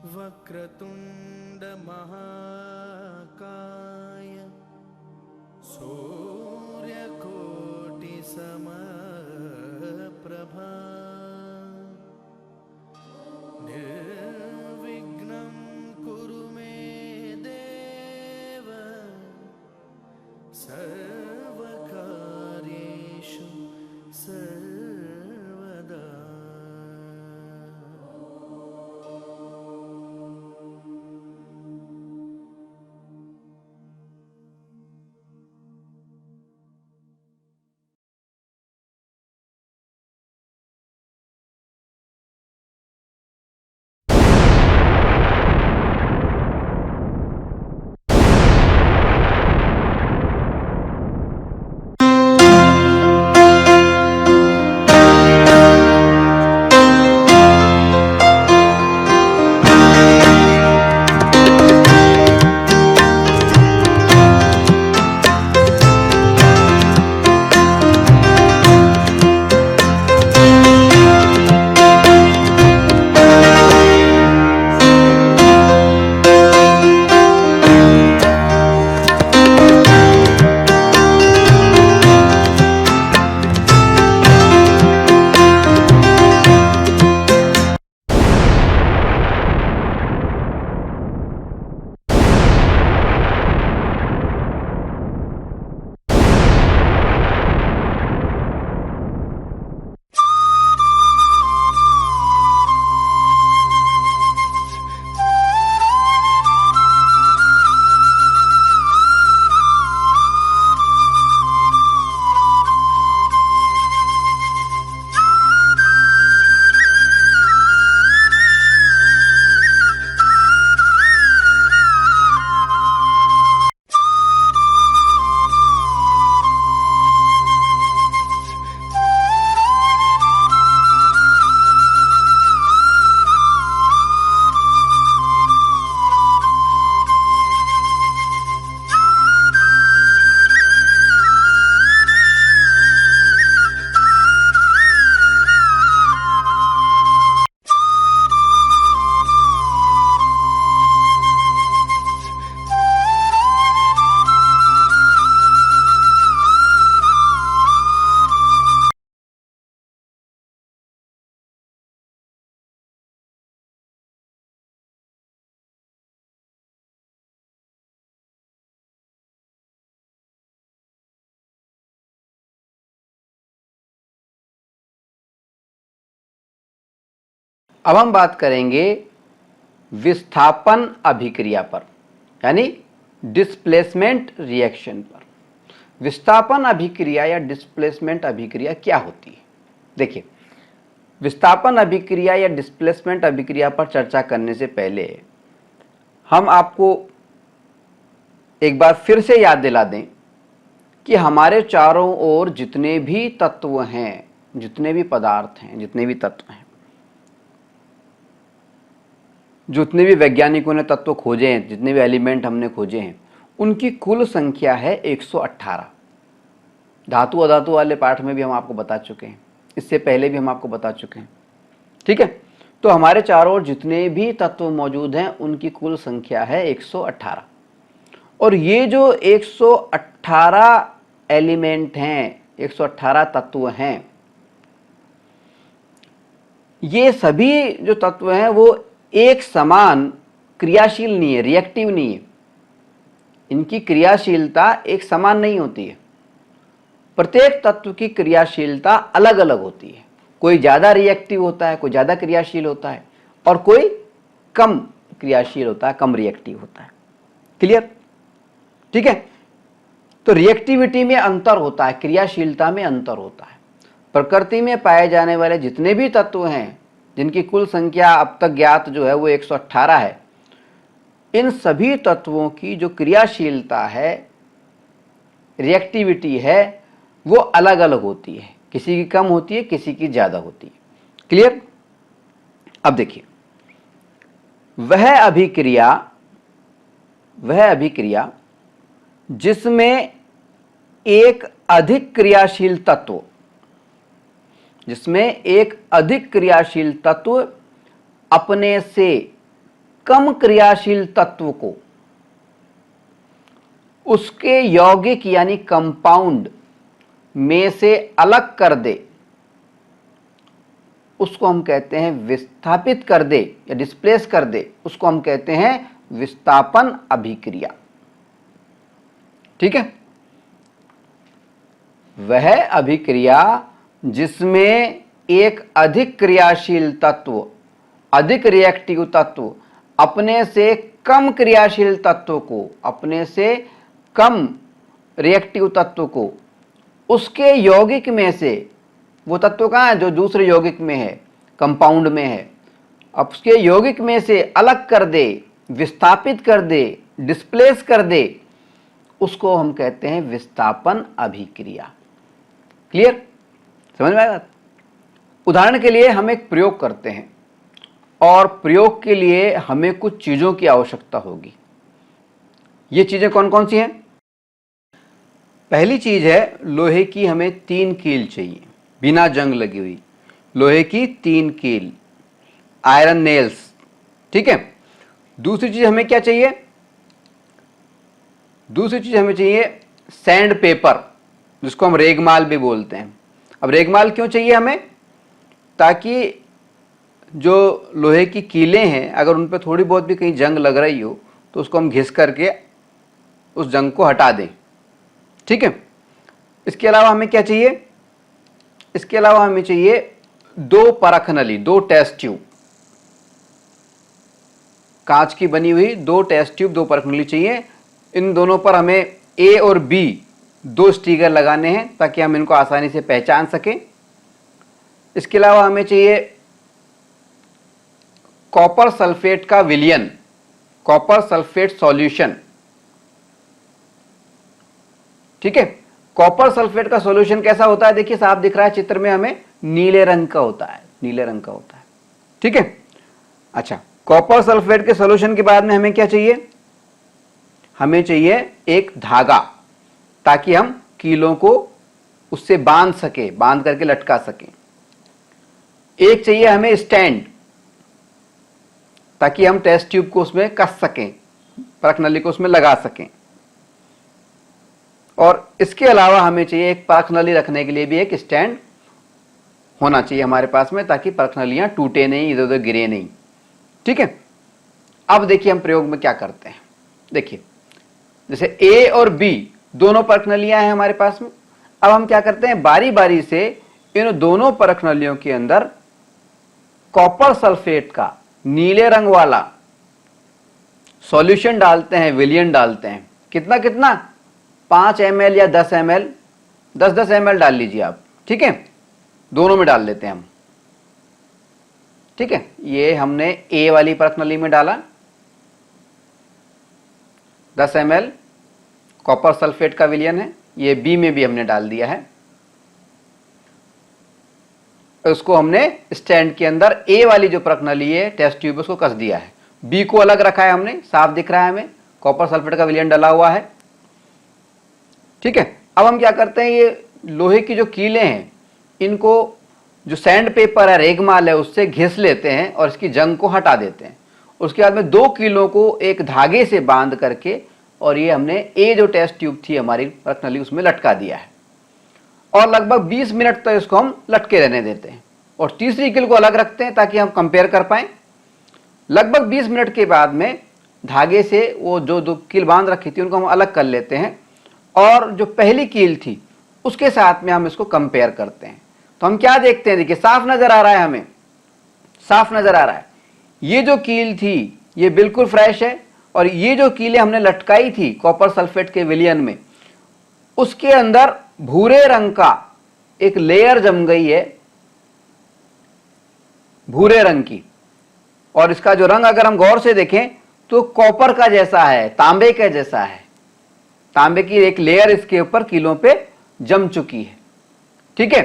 वक्रतुंड महाकाय सूर्यकोटि समप्रभा निर्विघ्नं कुरु मे देव सर्वकार्येषु सर्वदा। अब हम बात करेंगे विस्थापन अभिक्रिया पर, यानी डिस्प्लेसमेंट रिएक्शन पर। विस्थापन अभिक्रिया या डिस्प्लेसमेंट अभिक्रिया क्या होती है? देखिए, विस्थापन अभिक्रिया या डिस्प्लेसमेंट अभिक्रिया पर चर्चा करने से पहले हम आपको एक बार फिर से याद दिला दें कि हमारे चारों ओर जितने भी तत्व हैं, जितने भी पदार्थ हैं, जितने भी तत्व हैं, जितने भी वैज्ञानिकों ने तत्व खोजे हैं, जितने भी एलिमेंट हमने खोजे हैं, उनकी कुल संख्या है 118। धातु अधातु वाले पाठ में भी हम आपको बता चुके हैं, इससे पहले भी हम आपको बता चुके हैं। ठीक है, तो हमारे चारों ओर जितने भी तत्व मौजूद हैं उनकी कुल संख्या है 118। और ये जो 118 एलिमेंट हैं, 118 तत्व हैं, ये सभी जो तत्व हैं वो एक समान क्रियाशील नहीं है, रिएक्टिव नहीं है। इनकी क्रियाशीलता एक समान नहीं होती है। प्रत्येक तत्व की क्रियाशीलता अलग अलग होती है। कोई ज़्यादा रिएक्टिव होता है, कोई ज़्यादा क्रियाशील होता है, और कोई कम क्रियाशील होता है, कम रिएक्टिव होता है। क्लियर? ठीक है, तो रिएक्टिविटी में अंतर होता है, क्रियाशीलता में अंतर होता है। प्रकृति में पाए जाने वाले जितने भी तत्व हैं, जिनकी कुल संख्या अब तक ज्ञात जो है वो 118 है, इन सभी तत्वों की जो क्रियाशीलता है, रिएक्टिविटी है, वो अलग अलग होती है। किसी की कम होती है, किसी की ज़्यादा होती है। क्लियर? अब देखिए, वह अभिक्रिया जिसमें एक अधिक क्रियाशील तत्व अपने से कम क्रियाशील तत्व को उसके यौगिक यानी कंपाउंड में से अलग कर दे, उसको हम कहते हैं विस्थापित कर दे या डिस्प्लेस कर दे, उसको हम कहते हैं विस्थापन अभिक्रिया। ठीक है, वह अभिक्रिया जिसमें एक अधिक क्रियाशील तत्व, अधिक रिएक्टिव तत्व अपने से कम क्रियाशील तत्व को, अपने से कम रिएक्टिव तत्व को उसके यौगिक में से, वो तत्व कहाँ है जो दूसरे यौगिक में है, कंपाउंड में है, अब उसके यौगिक में से अलग कर दे, विस्थापित कर दे, डिस्प्लेस कर दे, उसको हम कहते हैं विस्थापन अभिक्रिया। क्लियर, समझ में आएगा? उदाहरण के लिए हम एक प्रयोग करते हैं और प्रयोग के लिए हमें कुछ चीजों की आवश्यकता होगी। ये चीजें कौन कौन सी हैं? पहली चीज है लोहे की हमें 3 कील चाहिए, बिना जंग लगी हुई लोहे की 3 कील, आयरन नेल्स। ठीक है, दूसरी चीज हमें क्या चाहिए? दूसरी चीज हमें चाहिए सैंड पेपर, जिसको हम रेगमाल भी बोलते हैं। अब रेगमाल क्यों चाहिए हमें? ताकि जो लोहे की कीलें हैं अगर उन पर थोड़ी बहुत भी कहीं जंग लग रही हो तो उसको हम घिस करके उस जंग को हटा दें। ठीक है, इसके अलावा हमें क्या चाहिए? इसके अलावा हमें चाहिए 2 परख नली, 2 टेस्ट ट्यूब, कांच की बनी हुई 2 टेस्ट ट्यूब, 2 परख नली चाहिए। इन दोनों पर हमें ए और बी 2 स्टिकर लगाने हैं ताकि हम इनको आसानी से पहचान सकें। इसके अलावा हमें चाहिए कॉपर सल्फेट का विलयन, कॉपर सल्फेट सॉल्यूशन। ठीक है, कॉपर सल्फेट का सॉल्यूशन कैसा होता है? देखिए साफ दिख रहा है चित्र में, हमें नीले रंग का होता है, नीले रंग का होता है। ठीक है, अच्छा, कॉपर सल्फेट के सॉल्यूशन के बाद में हमें क्या चाहिए? हमें चाहिए एक धागा, ताकि हम कीलों को उससे बांध सके, बांध करके लटका सकें। एक चाहिए हमें स्टैंड, ताकि हम टेस्ट ट्यूब को उसमें कस सकें, परख नली को उसमें लगा सकें। और इसके अलावा हमें चाहिए एक परख नली रखने के लिए भी एक स्टैंड होना चाहिए हमारे पास में, ताकि परख नलियां टूटे नहीं, इधर उधर गिरे नहीं। ठीक है, अब देखिए हम प्रयोग में क्या करते हैं। देखिए जैसे ए और बी दोनों परख नलियां हैं हमारे पास में, अब हम क्या करते हैं, बारी बारी से इन दोनों परख नलियों के अंदर कॉपर सल्फेट का नीले रंग वाला सॉल्यूशन डालते हैं, विलयन डालते हैं। कितना कितना? 5 ml या 10 ml, 10-10 ml डाल लीजिए आप। ठीक है, दोनों में डाल लेते हैं हम। ठीक है, ये हमने ए वाली परख नली में डाला 10 ml कॉपर सल्फेट का विलयन है, ये बी में भी हमने डाल दिया है। उसको हमने स्टैंड के अंदर ए वाली जो परख नली है, टेस्ट ट्यूब, उसको कस दिया है। बी को अलग रखा है हमने, साफ दिख रहा है हमें, कॉपर सल्फेट का विलयन डला हुआ है। ठीक है, अब हम क्या करते हैं, ये लोहे की जो कीलें हैं इनको जो सैंड पेपर है, रेगमाल है, उससे घिस लेते हैं और इसकी जंग को हटा देते हैं। उसके बाद में 2 कीलों को एक धागे से बांध करके, और ये हमने ए जो टेस्ट ट्यूब थी हमारी परख नली उसमें लटका दिया है, और लगभग 20 मिनट तक इसको हम लटके रहने देते हैं। और तीसरी कील को अलग रखते हैं ताकि हम कंपेयर कर पाएं। लगभग 20 मिनट के बाद में धागे से वो जो 2 कील बांध रखी थी उनको हम अलग कर लेते हैं, और जो पहली कील थी उसके साथ में हम इसको कंपेयर करते हैं। तो हम क्या देखते हैं, देखिए साफ नजर आ रहा है, हमें साफ नजर आ रहा है, ये जो कील थी ये बिल्कुल फ्रेश है, और ये जो कीलें हमने लटकाई थी कॉपर सल्फेट के विलयन में, उसके अंदर भूरे रंग का एक लेयर जम गई है, भूरे रंग की। और इसका जो रंग अगर हम गौर से देखें तो कॉपर का जैसा है, तांबे का जैसा है, तांबे की एक लेयर इसके ऊपर कीलों पे जम चुकी है। ठीक है,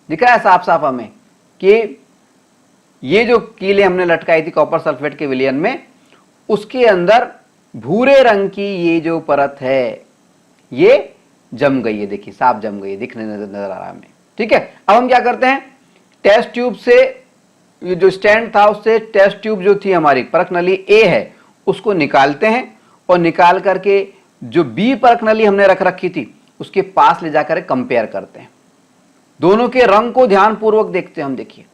दिख रहा है साफ साफ हमें कि ये जो कीलें हमने लटकाई थी कॉपर सल्फेट के विलयन में, उसके अंदर भूरे रंग की ये जो परत है ये जम गई है। देखिए साफ जम गई है, दिखने नजर आ रहा है हमें। ठीक है, अब हम क्या करते हैं, टेस्ट ट्यूब से ये जो स्टैंड था उससे टेस्ट ट्यूब जो थी हमारी परख नली ए है उसको निकालते हैं और निकाल करके जो बी परख नली हमने रख रखी थी उसके पास ले जाकर कंपेयर करते हैं। दोनों के रंग को ध्यानपूर्वक देखते हैं हम। देखिए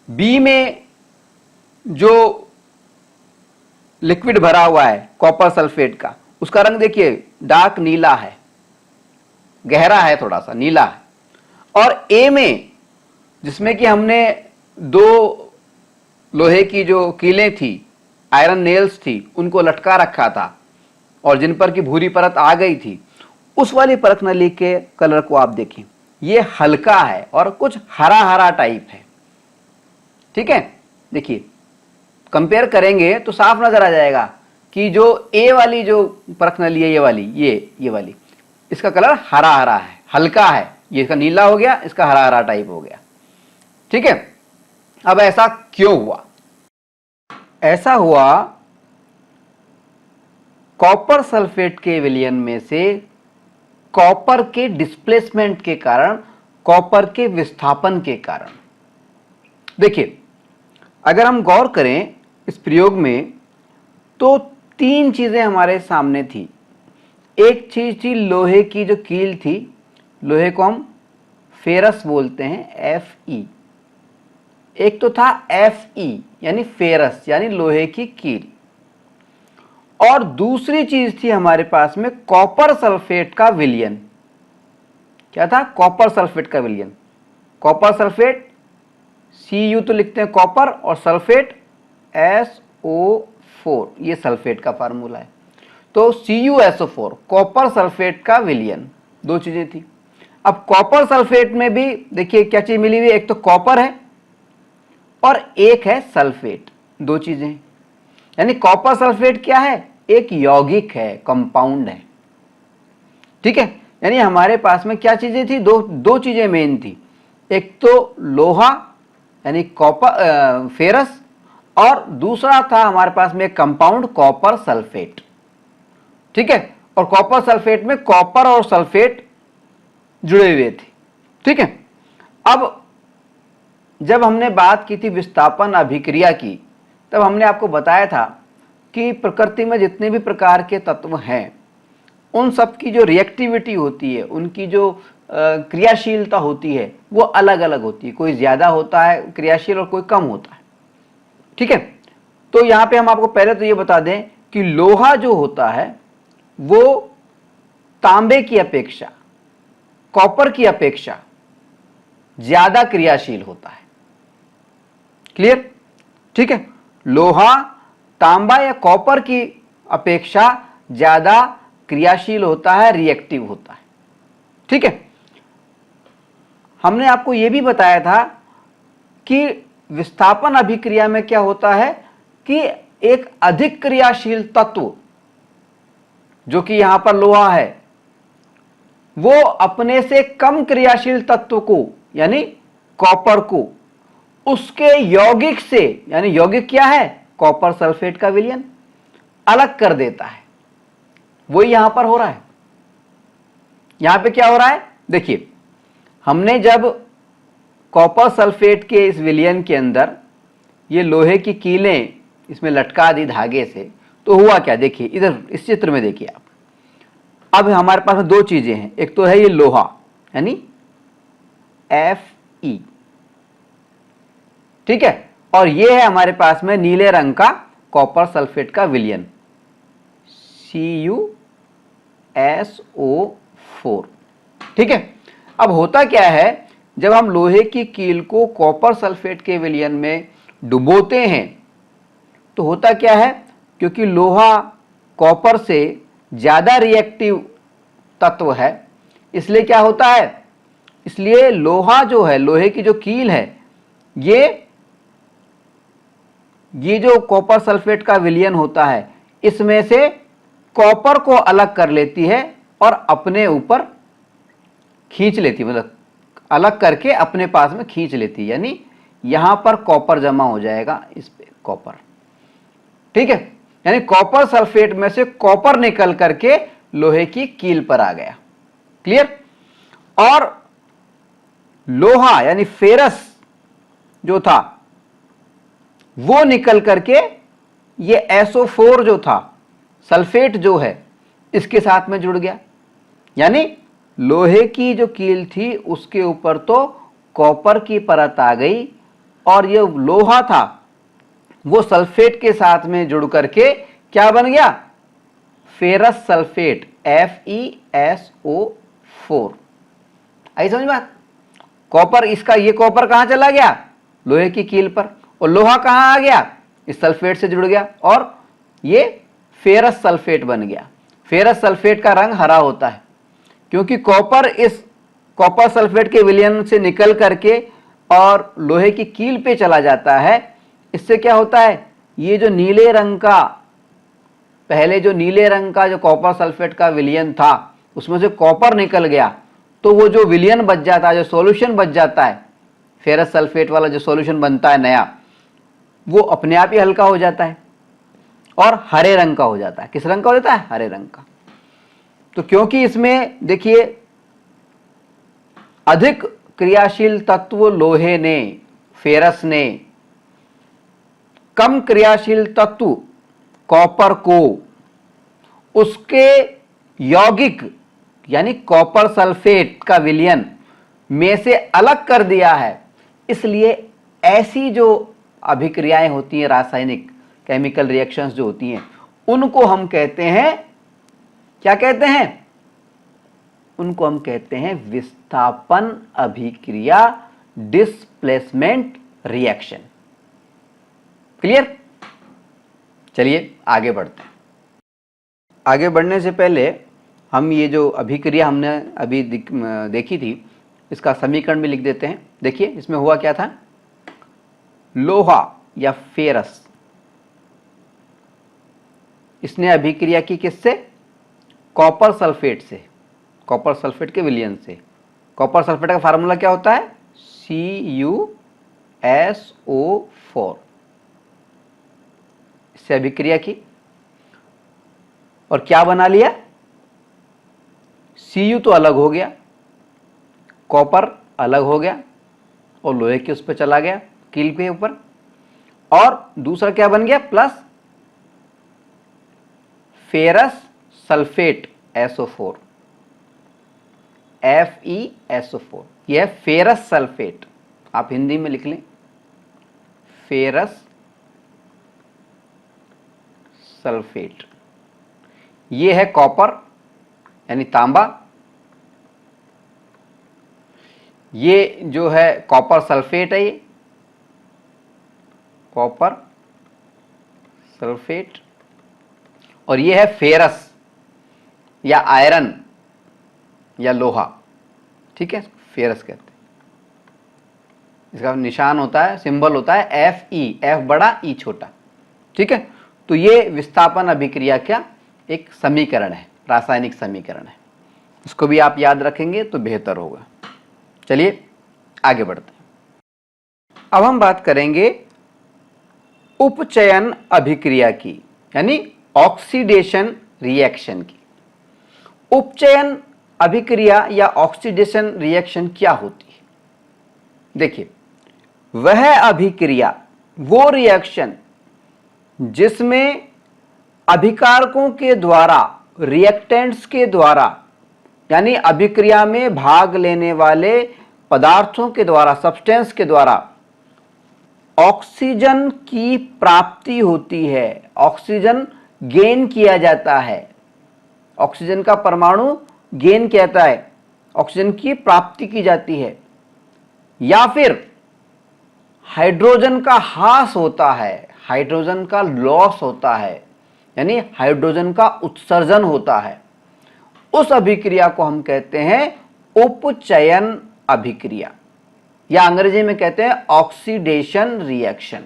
बी में जो लिक्विड भरा हुआ है कॉपर सल्फेट का, उसका रंग देखिए डार्क नीला है, गहरा है, थोड़ा सा नीला है। और ए में जिसमें कि हमने दो लोहे की जो कीलें थी, आयरन नेल्स थी, उनको लटका रखा था और जिन पर की भूरी परत आ गई थी, उस वाली परख नली के कलर को आप देखें, ये हल्का है और कुछ हरा हरा टाइप है। ठीक है, देखिए कंपेयर करेंगे तो साफ नजर आ जाएगा कि जो ए वाली जो परख नली है, ये वाली इसका कलर हरा हरा है, हल्का है। ये इसका नीला हो गया, इसका हरा हरा टाइप हो गया। ठीक है, अब ऐसा क्यों हुआ? ऐसा हुआ कॉपर सल्फेट के विलयन में से कॉपर के डिस्प्लेसमेंट के कारण, कॉपर के विस्थापन के कारण। देखिए अगर हम गौर करें इस प्रयोग में तो तीन चीजें हमारे सामने थी। एक चीज थी लोहे की जो कील थी, लोहे को हम फेरस बोलते हैं, Fe। एक तो था Fe यानी फेरस यानी लोहे की कील। और दूसरी चीज थी हमारे पास में कॉपर सल्फेट का विलयन। क्या था? कॉपर सल्फेट का विलयन। कॉपर सल्फेट Cu तो लिखते हैं कॉपर और सल्फेट SO4, ये सल्फेट का फार्मूला है। तो CuSO4 कॉपर सल्फेट का विलयन, दो चीजें थी। अब कॉपर सल्फेट में भी देखिए क्या चीज मिली हुई है, एक तो कॉपर है और एक है सल्फेट, दो चीजें। यानी कॉपर सल्फेट क्या है? एक यौगिक है, कंपाउंड है। ठीक है, यानी हमारे पास में क्या चीजें थी? दो चीजें मेन थी। एक तो लोहा यानी कॉपर फेरस, और दूसरा था हमारे पास में कंपाउंड कॉपर सल्फेट। ठीक है, और कॉपर सल्फेट में कॉपर और सल्फेट जुड़े हुए थे। ठीक है, अब जब हमने बात की थी विस्थापन अभिक्रिया की, तब हमने आपको बताया था कि प्रकृति में जितने भी प्रकार के तत्व हैं उन सब की जो रिएक्टिविटी होती है, उनकी जो क्रियाशीलता होती है वो अलग अलग होती है। कोई ज़्यादा होता है क्रियाशील और कोई कम होता है। ठीक है, तो यहाँ पे हम आपको पहले तो ये बता दें कि लोहा जो होता है वो तांबे की अपेक्षा, कॉपर की अपेक्षा ज़्यादा क्रियाशील होता है। क्लियर? ठीक है, लोहा तांबा या कॉपर की अपेक्षा ज़्यादा क्रियाशील होता है, रिएक्टिव होता है। ठीक है, हमने आपको यह भी बताया था कि विस्थापन अभिक्रिया में क्या होता है कि एक अधिक क्रियाशील तत्व जो कि यहां पर लोहा है, वो अपने से कम क्रियाशील तत्व को यानी कॉपर को उसके यौगिक से, यानी यौगिक क्या है? कॉपर सल्फेट का विलयन, अलग कर देता है। वही यहां पर हो रहा है। यहां पे क्या हो रहा है? देखिए, हमने जब कॉपर सल्फेट के इस विलयन के अंदर ये लोहे की कीलें इसमें लटका दी धागे से, तो हुआ क्या? देखिए इधर इस चित्र में देखिए आप। अब हमारे पास में दो चीजें हैं, एक तो है ये लोहा यानी Fe, ठीक है, और ये है हमारे पास में नीले रंग का कॉपर सल्फेट का विलयन CuSO4। ठीक है, अब होता क्या है, जब हम लोहे की कील को कॉपर सल्फेट के विलयन में डुबोते हैं तो होता क्या है, क्योंकि लोहा कॉपर से ज्यादा रिएक्टिव तत्व है, इसलिए क्या होता है, इसलिए लोहा जो है, लोहे की जो कील है, ये जो कॉपर सल्फेट का विलयन होता है इसमें से कॉपर को अलग कर लेती है और अपने ऊपर खींच लेती है, मतलब अलग करके अपने पास में खींच लेती है। यानी यहां पर कॉपर जमा हो जाएगा, इस पे कॉपर। ठीक है, यानी कॉपर सल्फेट में से कॉपर निकल करके लोहे की कील पर आ गया। क्लियर? और लोहा यानी फेरस जो था वो निकल करके ये SO4 जो था, सल्फेट जो है, इसके साथ में जुड़ गया। यानी लोहे की जो कील थी उसके ऊपर तो कॉपर की परत आ गई और ये लोहा था वो सल्फेट के साथ में जुड़ करके क्या बन गया? Ferrous sulphate, FeSO4। आई समझ बात? कॉपर, इसका ये कॉपर कहां चला गया? लोहे की कील पर। और लोहा कहां आ गया? इस सल्फेट से जुड़ गया और ये फेरस सल्फेट बन गया। फेरस सल्फेट का रंग हरा होता है क्योंकि कॉपर इस कॉपर सल्फेट के विलयन से निकल करके और लोहे की कील पे चला जाता है। इससे क्या होता है? ये जो नीले रंग का, पहले जो नीले रंग का जो कॉपर सल्फेट का विलयन था उसमें से कॉपर निकल गया, तो वो जो विलयन बच जाता है, जो सॉल्यूशन बच जाता है, फेरस सल्फेट वाला जो सॉल्यूशन बनता है नया, वो अपने आप ही हल्का हो जाता है और हरे रंग का हो जाता है। किस रंग का हो जाता है? हरे रंग का। तो क्योंकि इसमें देखिए अधिक क्रियाशील तत्व लोहे ने, फेरस ने, कम क्रियाशील तत्व कॉपर को उसके यौगिक यानी कॉपर सल्फेट का विलयन में से अलग कर दिया है। इसलिए ऐसी जो अभिक्रियाएं होती हैं, रासायनिक केमिकल रिएक्शंस जो होती हैं, उनको हम कहते हैं, क्या कहते हैं? उनको हम कहते हैं विस्थापन अभिक्रिया, डिस्प्लेसमेंट रिएक्शन। क्लियर? चलिए आगे बढ़ते हैं। आगे बढ़ने से पहले हम ये जो अभिक्रिया हमने अभी देखी थी, इसका समीकरण भी लिख देते हैं। देखिए इसमें हुआ क्या था? लोहा या फेरस, इसने अभिक्रिया की किससे? कॉपर सल्फेट से, कॉपर सल्फेट के विलयन से। कॉपर सल्फेट का फार्मूला क्या होता है? CuSO4। इससे अभिक्रिया की और क्या बना लिया? Cu तो अलग हो गया, कॉपर अलग हो गया और लोहे के उस पर चला गया, कील के ऊपर। और दूसरा क्या बन गया? Plus ferrous sulphate SO4, FeSO4। यह है फेरस सल्फेट। आप हिंदी में लिख लें, फेरस सल्फेट। यह है कॉपर यानी तांबा, ये जो है कॉपर सल्फेट है, ये कॉपर सल्फेट। और ये है फेरस या आयरन या लोहा। ठीक है, फेरस कहते हैं। इसका निशान होता है, सिंबल होता है Fe, F बड़ा E छोटा। ठीक है, तो ये विस्थापन अभिक्रिया का एक समीकरण है, रासायनिक समीकरण है। इसको भी आप याद रखेंगे तो बेहतर होगा। चलिए आगे बढ़ते हैं। अब हम बात करेंगे उपचयन अभिक्रिया की, यानी ऑक्सीडेशन रिएक्शन की। उपचयन अभिक्रिया या ऑक्सीडेशन रिएक्शन क्या होती है? देखिए, वह अभिक्रिया, वो रिएक्शन जिसमें अभिकारकों के द्वारा, रिएक्टेंट्स के द्वारा, यानी अभिक्रिया में भाग लेने वाले पदार्थों के द्वारा, सब्सटेंस के द्वारा ऑक्सीजन की प्राप्ति होती है, ऑक्सीजन गेन किया जाता है, ऑक्सीजन का परमाणु गेन किया जाता है, ऑक्सीजन की प्राप्ति की जाती है, या फिर हाइड्रोजन का ह्रास होता है, हाइड्रोजन का लॉस होता है, यानी हाइड्रोजन का उत्सर्जन होता है, उस अभिक्रिया को हम कहते हैं उपचयन अभिक्रिया, या अंग्रेजी में कहते हैं ऑक्सीडेशन रिएक्शन।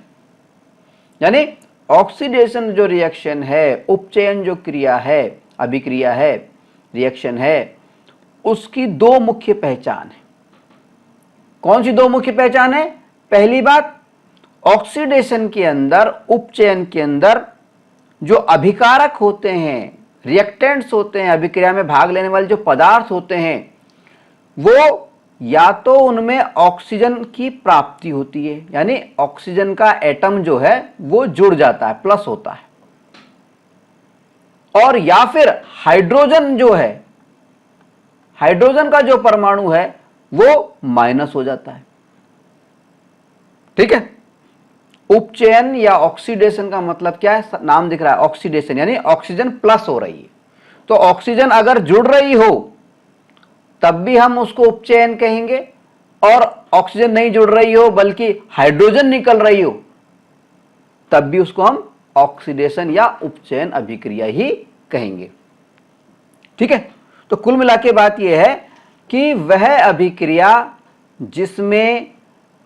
यानी ऑक्सीडेशन जो रिएक्शन है, उपचयन जो क्रिया है, अभिक्रिया है, रिएक्शन है, उसकी दो मुख्य पहचान है। कौन सी दो मुख्य पहचान है? पहली बात, ऑक्सीडेशन के अंदर, उपचयन के अंदर जो अभिकारक होते हैं, रिएक्टेंट्स होते हैं, अभिक्रिया में भाग लेने वाले जो पदार्थ होते हैं, वो या तो उनमें ऑक्सीजन की प्राप्ति होती है, यानी ऑक्सीजन का एटम जो है वो जुड़ जाता है, प्लस होता है, और या फिर हाइड्रोजन जो है, हाइड्रोजन का जो परमाणु है वो माइनस हो जाता है। ठीक है, उपचयन या ऑक्सीडेशन का मतलब क्या है, नाम दिख रहा है ऑक्सीडेशन, यानी ऑक्सीजन प्लस हो रही है। तो ऑक्सीजन अगर जुड़ रही हो तब भी हम उसको उपचयन कहेंगे, और ऑक्सीजन नहीं जुड़ रही हो बल्कि हाइड्रोजन निकल रही हो तब भी उसको हम ऑक्सीडेशन या उपचयन अभिक्रिया ही कहेंगे। ठीक है, तो कुल मिला के बात यह है कि वह अभिक्रिया जिसमें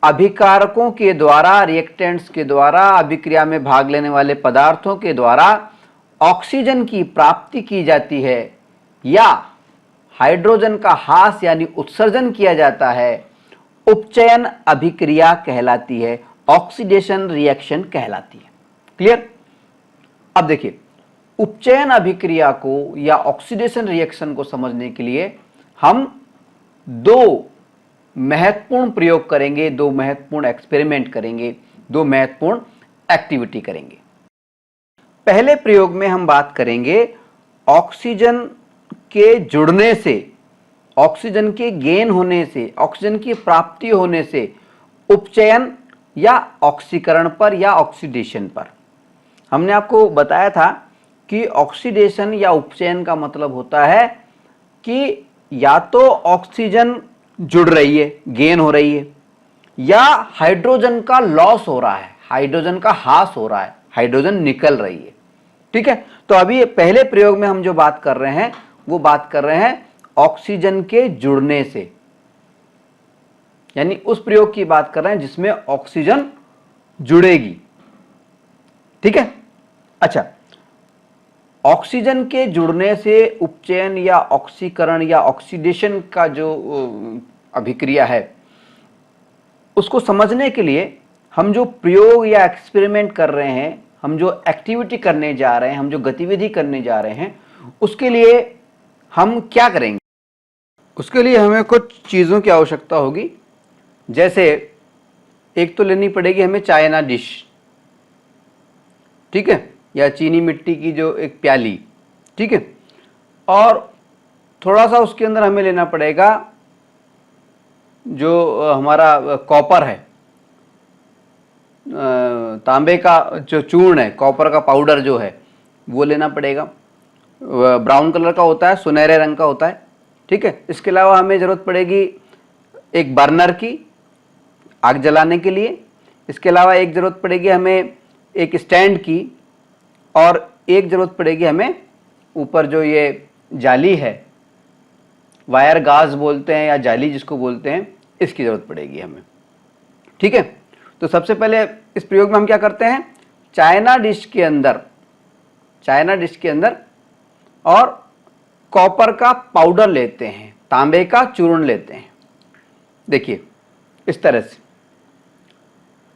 अभिकारकों के द्वारा, रिएक्टेंट्स के द्वारा, अभिक्रिया में भाग लेने वाले पदार्थों के द्वारा ऑक्सीजन की प्राप्ति की जाती है या हाइड्रोजन का ह्रास यानी उत्सर्जन किया जाता है, उपचयन अभिक्रिया कहलाती है, ऑक्सीडेशन रिएक्शन कहलाती है। क्लियर? अब देखिए, उपचयन अभिक्रिया को या ऑक्सीडेशन रिएक्शन को समझने के लिए हम दो महत्वपूर्ण प्रयोग करेंगे, दो महत्वपूर्ण एक्सपेरिमेंट करेंगे, दो महत्वपूर्ण एक्टिविटी करेंगे। पहले प्रयोग में हम बात करेंगे ऑक्सीजन के जुड़ने से, ऑक्सीजन के गेन होने से, ऑक्सीजन की प्राप्ति होने से उपचयन या ऑक्सीकरण पर या ऑक्सीडेशन पर। हमने आपको बताया था कि ऑक्सीडेशन या उपचयन का मतलब होता है कि या तो ऑक्सीजन जुड़ रही है, गेन हो रही है, या हाइड्रोजन का लॉस हो रहा है, हाइड्रोजन का ह्रास हो रहा है, हाइड्रोजन निकल रही है। ठीक है, तो अभी पहले प्रयोग में हम जो बात कर रहे हैं वो बात कर रहे हैं ऑक्सीजन के जुड़ने से, यानी उस प्रयोग की बात कर रहे हैं जिसमें ऑक्सीजन जुड़ेगी। ठीक है, अच्छा, ऑक्सीजन के जुड़ने से उपचयन या ऑक्सीकरण या ऑक्सीडेशन का जो अभिक्रिया है उसको समझने के लिए हम जो प्रयोग या एक्सपेरिमेंट कर रहे हैं, हम जो एक्टिविटी करने जा रहे हैं, हम जो गतिविधि करने जा रहे हैं, उसके लिए हम क्या करेंगे? उसके लिए हमें कुछ चीज़ों की आवश्यकता होगी। जैसे एक तो लेनी पड़ेगी हमें चाइना डिश, ठीक है, या चीनी मिट्टी की जो एक प्याली, ठीक है, और थोड़ा सा उसके अंदर हमें लेना पड़ेगा जो हमारा कॉपर है, तांबे का जो चूर्ण है, कॉपर का पाउडर जो है वो लेना पड़ेगा। ब्राउन कलर का होता है, सुनहरे रंग का होता है। ठीक है, इसके अलावा हमें ज़रूरत पड़ेगी एक बर्नर की, आग जलाने के लिए। इसके अलावा एक ज़रूरत पड़ेगी हमें एक स्टैंड की, और एक ज़रूरत पड़ेगी हमें ऊपर जो ये जाली है, वायर गाज बोलते हैं या जाली जिसको बोलते हैं, इसकी ज़रूरत पड़ेगी हमें। ठीक है, तो सबसे पहले इस प्रयोग में हम क्या करते हैं, चाइना डिश के अंदर और कॉपर का पाउडर लेते हैं, तांबे का चूर्ण लेते हैं। देखिए इस तरह से,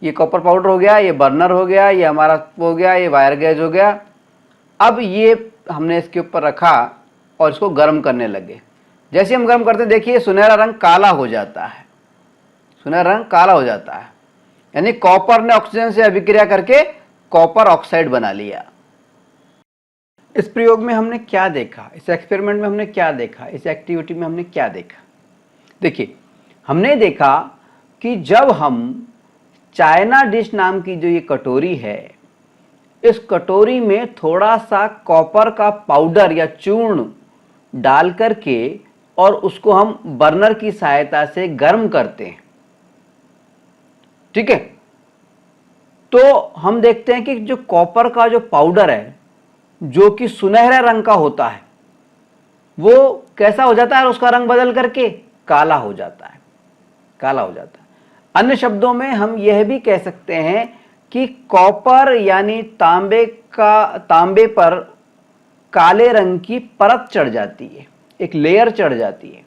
ये कॉपर पाउडर हो गया, ये बर्नर हो गया, ये हमारा हो गया, ये वायर गैस हो गया। अब ये हमने इसके ऊपर रखा और इसको गर्म करने लगे। जैसे हम गर्म करते हैं, देखिए सुनहरा रंग काला हो जाता है, सुनहरा रंग काला हो जाता है, यानी कॉपर ने ऑक्सीजन से अभिक्रिया करके कॉपर ऑक्साइड बना लिया। इस प्रयोग में हमने क्या देखा, इस एक्सपेरिमेंट में हमने क्या देखा, इस एक्टिविटी में हमने क्या देखा? देखिए, हमने देखा कि जब हम चाइना डिश नाम की जो ये कटोरी है, इस कटोरी में थोड़ा सा कॉपर का पाउडर या चूर्ण डाल करके और उसको हम बर्नर की सहायता से गर्म करते हैं। ठीक है, तो हम देखते हैं कि जो कॉपर का जो पाउडर है जो कि सुनहरे रंग का होता है, वो कैसा हो जाता है, उसका रंग बदल करके काला हो जाता है, काला हो जाता है। अन्य शब्दों में हम यह भी कह सकते हैं कि कॉपर यानी तांबे पर काले रंग की परत चढ़ जाती है, एक लेयर चढ़ जाती है।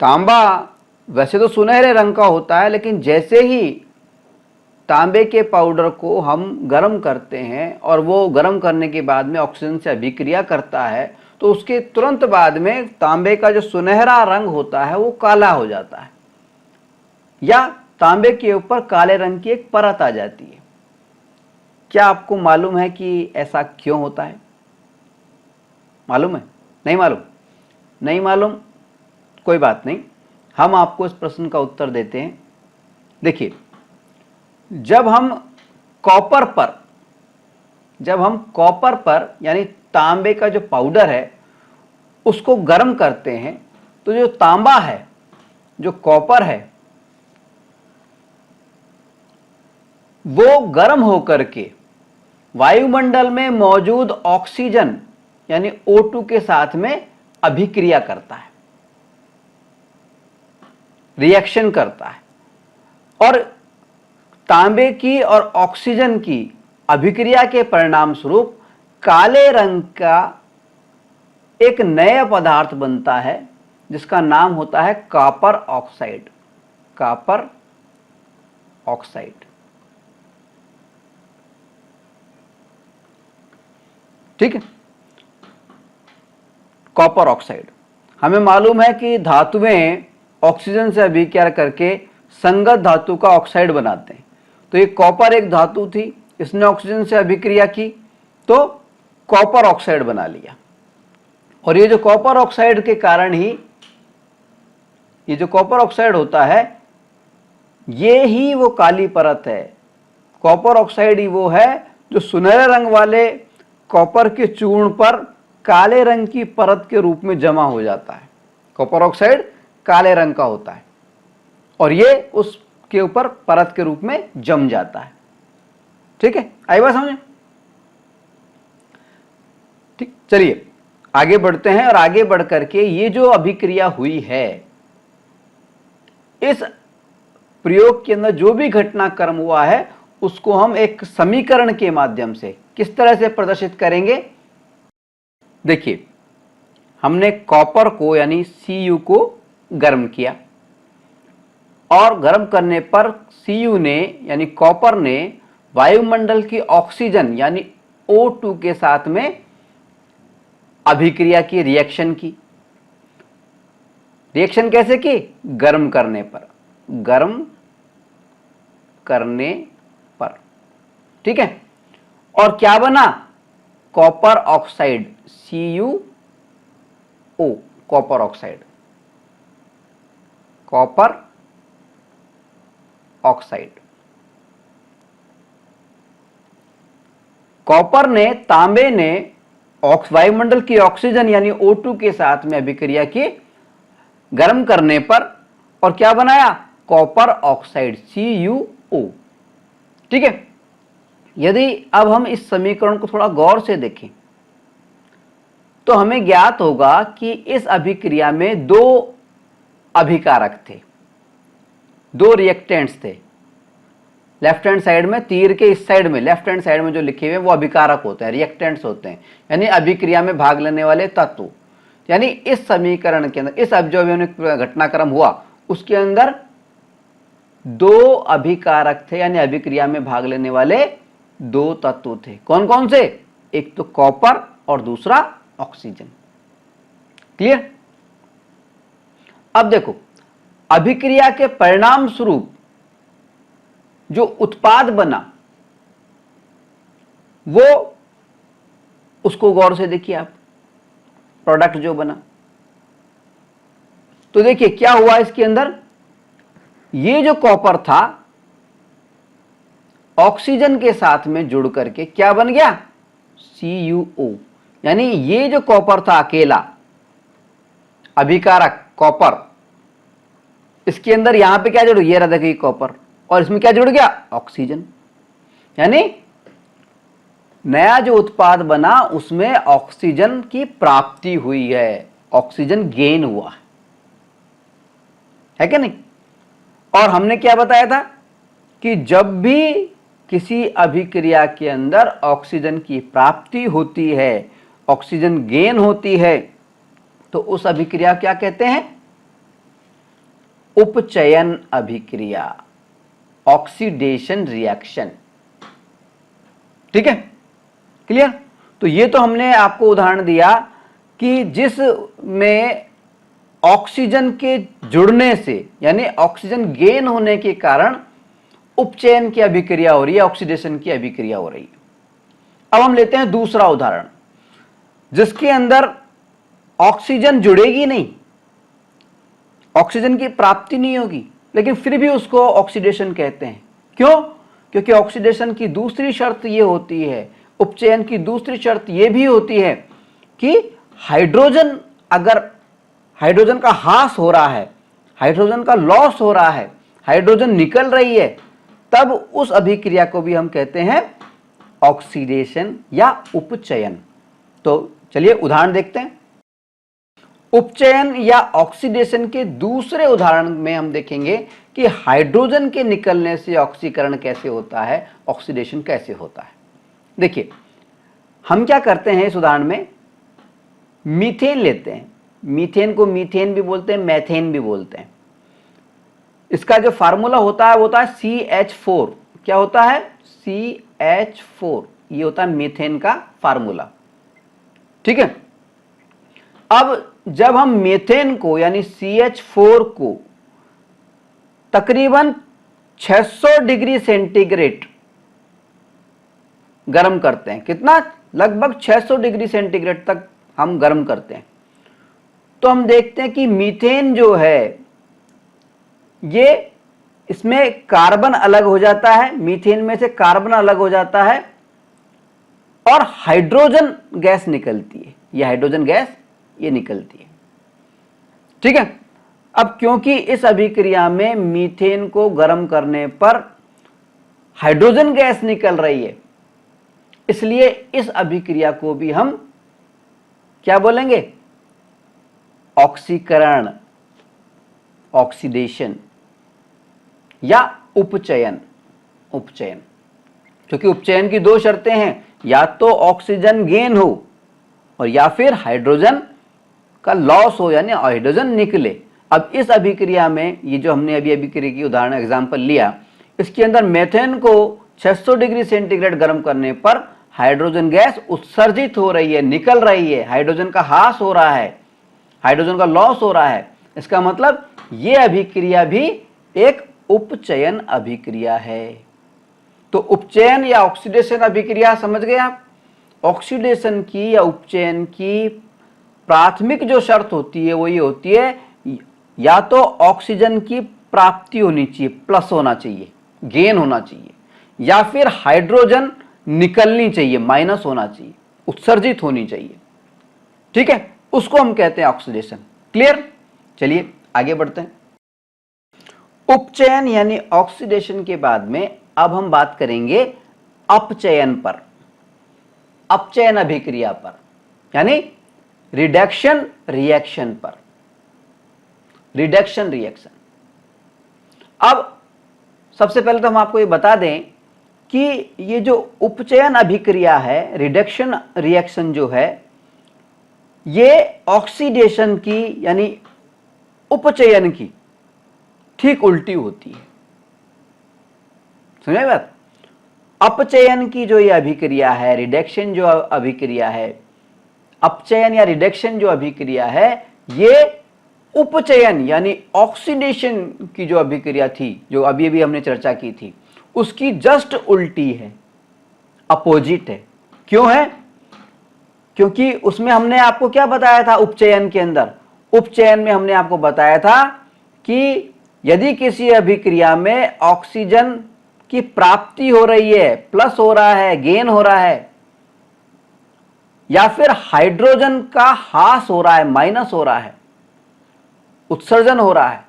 तांबा वैसे तो सुनहरे रंग का होता है, लेकिन जैसे ही तांबे के पाउडर को हम गर्म करते हैं और वो गर्म करने के बाद में ऑक्सीजन से अभिक्रिया करता है, तो उसके तुरंत बाद में तांबे का जो सुनहरा रंग होता है वो काला हो जाता है, या तांबे के ऊपर काले रंग की एक परत आ जाती है। क्या आपको मालूम है कि ऐसा क्यों होता है? मालूम है? नहीं मालूम? नहीं मालूम, कोई बात नहीं, हम आपको इस प्रश्न का उत्तर देते हैं। देखिए, जब हम कॉपर पर यानी तांबे का जो पाउडर है उसको गर्म करते हैं, तो जो तांबा है, जो कॉपर है, वो गर्म होकर के वायुमंडल में मौजूद ऑक्सीजन यानी O2 के साथ में अभिक्रिया करता है, रिएक्शन करता है, और तांबे की और ऑक्सीजन की अभिक्रिया के परिणाम स्वरूप काले रंग का एक नया पदार्थ बनता है जिसका नाम होता है कॉपर ऑक्साइड। कॉपर ऑक्साइड, ठीक है। कॉपर ऑक्साइड, हमें मालूम है कि धातुएं ऑक्सीजन से अभिक्रिया करके संगत धातु का ऑक्साइड बनाते हैं। तो ये कॉपर एक धातु थी, इसने ऑक्सीजन से अभिक्रिया की तो कॉपर ऑक्साइड बना लिया। और ये जो कॉपर ऑक्साइड के कारण ही, ये जो कॉपर ऑक्साइड होता है, ये ही वो काली परत है। कॉपर ऑक्साइड ही वो है जो सुनहरे रंग वाले कॉपर के चूर्ण पर काले रंग की परत के रूप में जमा हो जाता है। कॉपर ऑक्साइड काले रंग का होता है और ये उसके ऊपर परत के रूप में जम जाता है। ठीक है, आई बात समझे? ठीक, चलिए आगे बढ़ते हैं। और आगे बढ़ करके ये जो अभिक्रिया हुई है, इस प्रयोग के अंदर जो भी घटनाक्रम हुआ है उसको हम एक समीकरण के माध्यम से किस तरह से प्रदर्शित करेंगे? देखिए, हमने कॉपर को यानी Cu को गर्म किया और गर्म करने पर Cu ने यानी कॉपर ने वायुमंडल की ऑक्सीजन यानी O2 के साथ में अभिक्रिया की, रिएक्शन की। रिएक्शन कैसे की? गर्म करने पर, गर्म करने पर, ठीक है। और क्या बना? Copper oxide, CuO, copper oxide, copper oxide. Copper ने, तांबे ने वायुमंडल की ऑक्सीजन यानी O2 के साथ में अभिक्रिया की गर्म करने पर, और क्या बनाया? कॉपर ऑक्साइड, CuO, ठीक है। यदि अब हम इस समीकरण को थोड़ा गौर से देखें तो हमें ज्ञात होगा कि इस अभिक्रिया में दो अभिकारक थे, दो रिएक्टेंट्स थे। लेफ्ट हैंड साइड में, तीर के इस साइड में, लेफ्ट हैंड साइड में जो लिखे हुए हैं वो अभिकारक होते हैं, रिएक्टेंट्स होते हैं, यानी अभिक्रिया में भाग लेने वाले तत्व। यानी इस समीकरण के अंदर, इस अब जो घटनाक्रम हुआ उसके अंदर दो अभिकारक थे, यानी अभिक्रिया में भाग लेने वाले दो तत्व थे। कौन कौन से? एक तो कॉपर और दूसरा ऑक्सीजन। क्लियर? अब देखो, अभिक्रिया के परिणाम स्वरूप जो उत्पाद बना वो, उसको गौर से देखिए आप, प्रोडक्ट जो बना। तो देखिए क्या हुआ इसके अंदर, ये जो कॉपर था ऑक्सीजन के साथ में जुड़ करके क्या बन गया? CuO, यानी ये जो कॉपर था अकेला अभिकारक कॉपर, इसके अंदर यहां पे क्या जुड़, ये रहा देखिए कॉपर, और इसमें क्या जुड़ गया? ऑक्सीजन। यानी नया जो उत्पाद बना उसमें ऑक्सीजन की प्राप्ति हुई है, ऑक्सीजन गेन हुआ है कि नहीं? और हमने क्या बताया था कि जब भी किसी अभिक्रिया के अंदर ऑक्सीजन की प्राप्ति होती है, ऑक्सीजन गेन होती है, तो उस अभिक्रिया क्या कहते हैं? उपचयन अभिक्रिया, ऑक्सीडेशन रिएक्शन। ठीक है, क्लियर? तो ये तो हमने आपको उदाहरण दिया कि जिसमें ऑक्सीजन के जुड़ने से यानी ऑक्सीजन गेन होने के कारण उपचयन की अभिक्रिया हो रही है, ऑक्सीडेशन की अभिक्रिया हो रही है। अब हम लेते हैं दूसरा उदाहरण जिसके अंदर ऑक्सीजन जुड़ेगी नहीं, ऑक्सीजन की प्राप्ति नहीं होगी, लेकिन फिर भी उसको ऑक्सीडेशन कहते हैं। क्यों? क्योंकि ऑक्सीडेशन की दूसरी शर्त यह होती है, उपचयन की दूसरी शर्त यह भी होती है कि हाइड्रोजन, अगर हाइड्रोजन का ह्रास हो रहा है, हाइड्रोजन का लॉस हो रहा है, हाइड्रोजन निकल रही है, तब उस अभिक्रिया को भी हम कहते हैं ऑक्सीडेशन या उपचयन। तो चलिए उदाहरण देखते हैं। उपचयन या ऑक्सीडेशन के दूसरे उदाहरण में हम देखेंगे कि हाइड्रोजन के निकलने से ऑक्सीकरण कैसे होता है, ऑक्सीडेशन कैसे होता है। देखिए हम क्या करते हैं इस उदाहरण में, मीथेन लेते हैं। मीथेन को मीथेन भी बोलते हैं, मैथेन भी बोलते हैं। इसका जो फार्मूला होता है वो होता है CH4। क्या होता है? CH4। ये होता है मीथेन का फार्मूला। ठीक है। अब जब हम मीथेन को यानी CH4 को तकरीबन 600 डिग्री सेंटीग्रेड गर्म करते हैं, कितना? लगभग 600 डिग्री सेंटीग्रेड तक हम गर्म करते हैं, तो हम देखते हैं कि मीथेन जो है ये, इसमें कार्बन अलग हो जाता है, मीथेन में से कार्बन अलग हो जाता है और हाइड्रोजन गैस निकलती है। ये हाइड्रोजन गैस ये निकलती है। ठीक है। अब क्योंकि इस अभिक्रिया में मीथेन को गर्म करने पर हाइड्रोजन गैस निकल रही है, इसलिए इस अभिक्रिया को भी हम क्या बोलेंगे? ऑक्सीकरण, ऑक्सीडेशन या उपचयन। उपचयन, क्योंकि उपचयन की दो शर्तें हैं, या तो ऑक्सीजन गेन हो और या फिर हाइड्रोजन का लॉस हो यानी हाइड्रोजन निकले। अब इस अभिक्रिया में ये जो हमने अभी अभिक्रिया की उदाहरण एग्जांपल लिया, इसके अंदर मेथेन को 600 डिग्री सेंटीग्रेड गर्म करने पर हाइड्रोजन गैस उत्सर्जित हो रही है, निकल रही है, हाइड्रोजन का ह्रास हो रहा है, हाइड्रोजन का लॉस हो रहा है। इसका मतलब ये अभिक्रिया भी एक उपचयन अभिक्रिया है। तो उपचयन या ऑक्सीडेशन अभिक्रिया समझ गए आप? ऑक्सीडेशन की या उपचयन की प्राथमिक जो शर्त होती है वो ये होती है, या तो ऑक्सीजन की प्राप्ति होनी चाहिए, प्लस होना चाहिए, गेन होना चाहिए, या फिर हाइड्रोजन निकलनी चाहिए, माइनस होना चाहिए, उत्सर्जित होनी चाहिए। ठीक है, उसको हम कहते हैं ऑक्सीडेशन। क्लियर? चलिए आगे बढ़ते हैं। उपचयन यानी ऑक्सीडेशन के बाद में अब हम बात करेंगे अपचयन पर, अपचयन अभिक्रिया पर, यानी रिडक्शन रिएक्शन पर। Reduction reaction. अब सबसे पहले तो हम आपको ये बता दें कि ये जो उपचयन अभिक्रिया है, रिडक्शन रिएक्शन जो है, ये ऑक्सीडेशन की यानी उपचयन की ठीक उल्टी होती है। समझे बात? अपचयन की जो ये अभिक्रिया है, रिडक्शन जो अभिक्रिया है, अपचयन या रिडक्शन जो अभिक्रिया है, ये उपचयन यानी ऑक्सीडेशन की जो अभिक्रिया थी, जो अभी अभी हमने चर्चा की थी, उसकी जस्ट उल्टी है, अपोजिट है। क्यों है? क्योंकि उसमें हमने आपको क्या बताया था? उपचयन के अंदर, उपचयन में हमने आपको बताया था कि यदि किसी अभिक्रिया में ऑक्सीजन की प्राप्ति हो रही है, प्लस हो रहा है, गेन हो रहा है, या फिर हाइड्रोजन का ह्रास हो रहा है, माइनस हो रहा है, उत्सर्जन हो रहा है,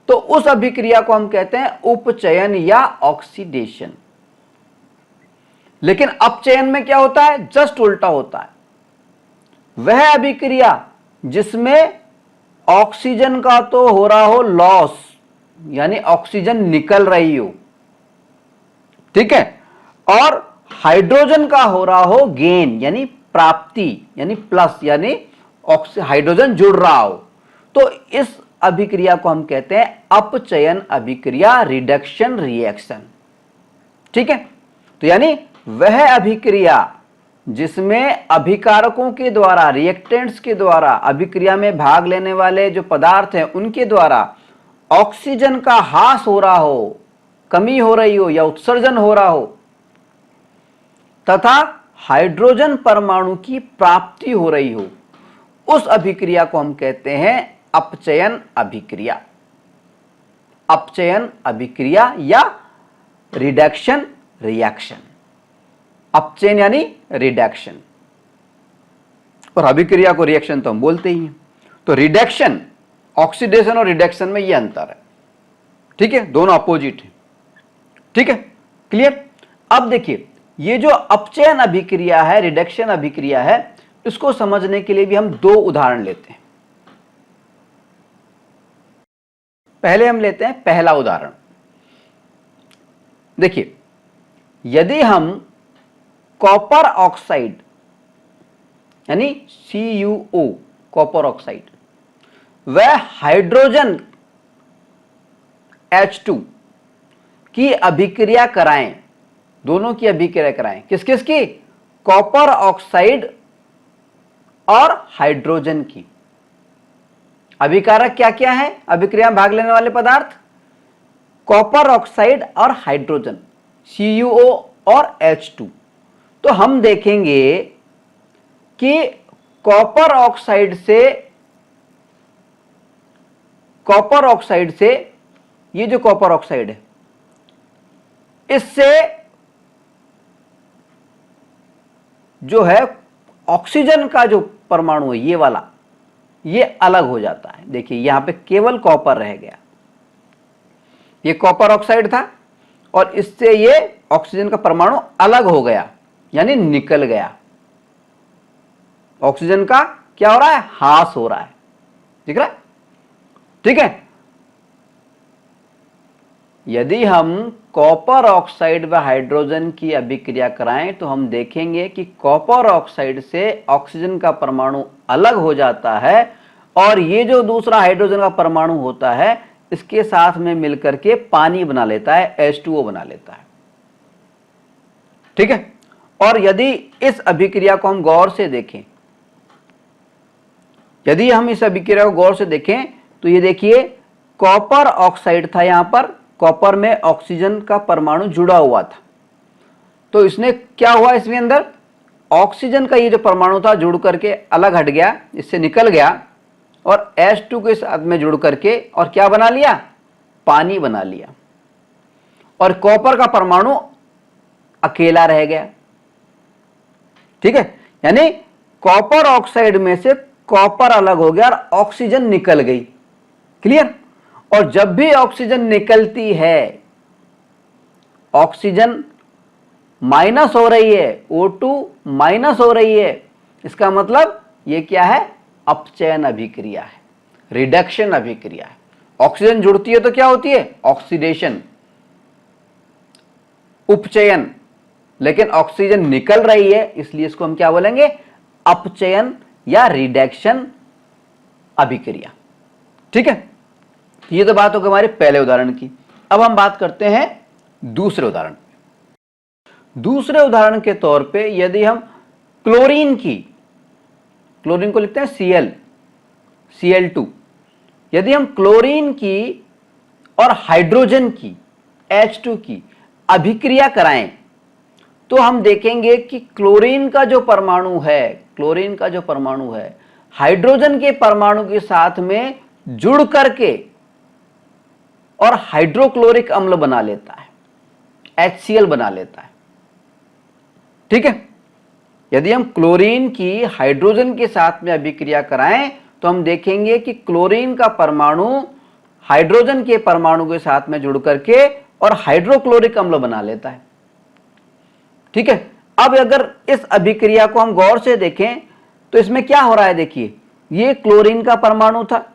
तो उस अभिक्रिया को हम कहते हैं उपचयन या ऑक्सीडेशन। लेकिन अपचयन में क्या होता है? जस्ट उल्टा होता है। वह अभिक्रिया जिसमें ऑक्सीजन का तो हो रहा हो लॉस, यानी ऑक्सीजन निकल रही हो, ठीक है, और हाइड्रोजन का हो रहा हो गेन यानी प्राप्ति, यानी प्लस, यानी हाइड्रोजन जुड़ रहा हो, तो इस अभिक्रिया को हम कहते हैं अपचयन अभिक्रिया, रिडक्शन रिएक्शन। ठीक है। तो यानी वह अभिक्रिया जिसमें अभिकारकों के द्वारा, रिएक्टेंट्स के द्वारा, अभिक्रिया में भाग लेने वाले जो पदार्थ हैं उनके द्वारा ऑक्सीजन का ह्रास हो रहा हो, कमी हो रही हो या उत्सर्जन हो रहा हो, तथा हाइड्रोजन परमाणु की प्राप्ति हो रही हो, उस अभिक्रिया को हम कहते हैं अपचयन अभिक्रिया। अपचयन अभिक्रिया या रिडक्शन रिएक्शन। अपचयन यानी रिडक्शन और अभिक्रिया को रिएक्शन तो हम बोलते ही हैं। तो रिडक्शन, ऑक्सीडेशन और रिडक्शन में यह अंतर है, ठीक है, दोनों अपोजिट है, ठीक है, क्लियर। अब देखिए, ये जो अपचयन अभिक्रिया है, रिडक्शन अभिक्रिया है, इसको समझने के लिए भी हम दो उदाहरण लेते हैं। पहले हम लेते हैं पहला उदाहरण। देखिए, यदि हम कॉपर ऑक्साइड यानी CuO, कॉपर ऑक्साइड, वह हाइड्रोजन H2 की अभिक्रिया कराएं, दोनों की अभिक्रिया कराएं, किस किस की? कॉपर ऑक्साइड और हाइड्रोजन की। अभिकारक क्या क्या है अभिक्रिया में भाग लेने वाले पदार्थ? कॉपर ऑक्साइड और हाइड्रोजन, CuO और H2। तो हम देखेंगे कि कॉपर ऑक्साइड से ये जो कॉपर ऑक्साइड है, इससे जो है ऑक्सीजन का जो परमाणु है, ये वाला, ये अलग हो जाता है। देखिए, यहां पे केवल कॉपर रह गया, ये कॉपर ऑक्साइड था और इससे ये ऑक्सीजन का परमाणु अलग हो गया, यानी निकल गया। ऑक्सीजन का क्या हो रहा है? ह्रास हो रहा है, दिख रहा है, ठीक है। यदि हम कॉपर ऑक्साइड व हाइड्रोजन की अभिक्रिया कराएं तो हम देखेंगे कि कॉपर ऑक्साइड से ऑक्सीजन का परमाणु अलग हो जाता है और ये जो दूसरा हाइड्रोजन का परमाणु होता है, इसके साथ में मिलकर के पानी बना लेता है, H2O बना लेता है, ठीक है। और यदि इस अभिक्रिया को हम गौर से देखें, यदि हम इस अभिक्रिया को गौर से देखें तो ये देखिए, कॉपर ऑक्साइड था, यहां पर कॉपर में ऑक्सीजन का परमाणु जुड़ा हुआ था, तो इसने क्या हुआ, इसमें अंदर ऑक्सीजन का ये जो परमाणु था जुड़ करके अलग हट गया, इससे निकल गया और H2 के साथ में जुड़ करके और क्या बना लिया? पानी बना लिया, और कॉपर का परमाणु अकेला रह गया, ठीक है। यानी कॉपर ऑक्साइड में से कॉपर अलग हो गया और ऑक्सीजन निकल गई, क्लियर। और जब भी ऑक्सीजन निकलती है, ऑक्सीजन माइनस हो रही है, O2 माइनस हो रही है, इसका मतलब ये क्या है? अपचयन अभिक्रिया है, रिडक्शन अभिक्रिया है। ऑक्सीजन जुड़ती है तो क्या होती है? ऑक्सीडेशन, उपचयन। लेकिन ऑक्सीजन निकल रही है, इसलिए इसको हम क्या बोलेंगे? अपचयन या रिडक्शन अभिक्रिया, ठीक है। ये तो बात हो गई हमारे पहले उदाहरण की। अब हम बात करते हैं दूसरे उदाहरण। दूसरे उदाहरण के तौर पे यदि हम क्लोरीन को लिखते हैं Cl2, यदि हम क्लोरीन की और हाइड्रोजन की, H2 की अभिक्रिया कराएं तो हम देखेंगे कि क्लोरीन का जो परमाणु है हाइड्रोजन के परमाणु के साथ में जुड़ करके और हाइड्रोक्लोरिक अम्ल बना लेता है, HCl बना लेता है, ठीक है। यदि हम क्लोरीन की हाइड्रोजन के साथ में अभिक्रिया कराएं तो हम देखेंगे कि क्लोरीन का परमाणु हाइड्रोजन के परमाणु के साथ में जुड़ करके और हाइड्रोक्लोरिक अम्ल बना लेता है, ठीक है। अब अगर इस अभिक्रिया को हम गौर से देखें तो इसमें क्या हो रहा है? देखिए, ये क्लोरीन का परमाणु था,